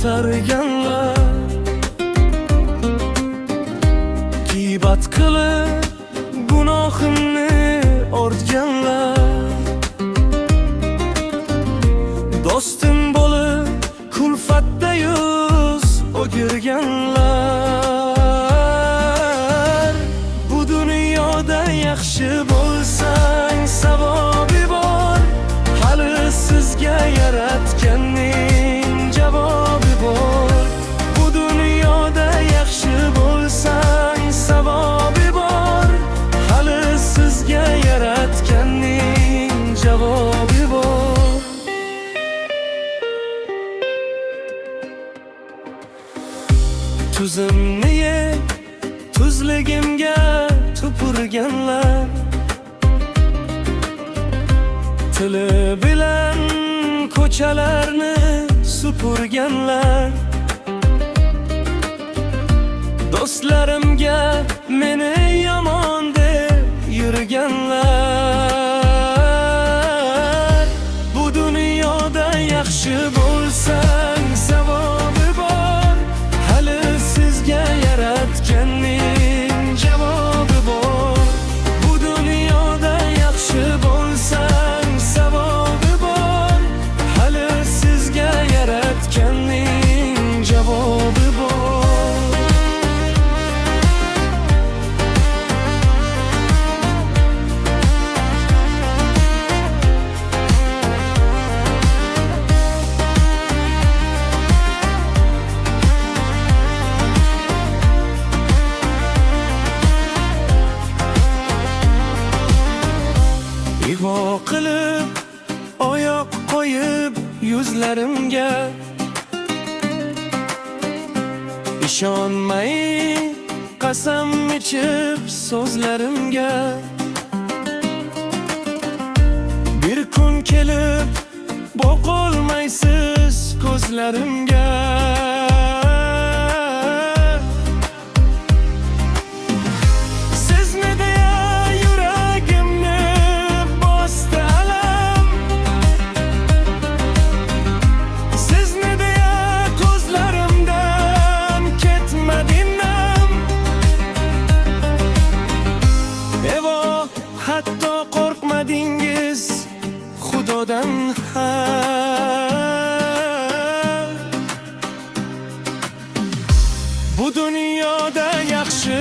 ko'targanlar, g'iybat qilib gunohimni ortganlar, do'stim bo'lib kulfatda yuz o'girganlar. Bu dunyoda yaxshi bo'lsang savobi bor, hali sizga yaratganning javobi bor. Bu dunyoda yaxshi bo'lsang savobi bor, hali sizga yaratganning javobi bor. Tuzimni yeb tuzligimga tupurganlar, tili bilan ko'chalarni supurganlar, do'stlarimga meni yomon deb yurganlar. Bu dunyoda yaxshi bo'lsang savobi bor, hali sizga yaratganning javobi bor. Bu dunyoda yaxshi bo'lsang savobi bor, hali sizga yaratganning javobi bor. Ig'vo qilib oyoq qo'yib yuzlarimga, ishonmay qasam ichib so'zlarimga, bir kun kelib boqolmaysiz ko'zlarimga. Hatto qo'rqmadingiz Xudodan ham. Bu dunyoda yaxshi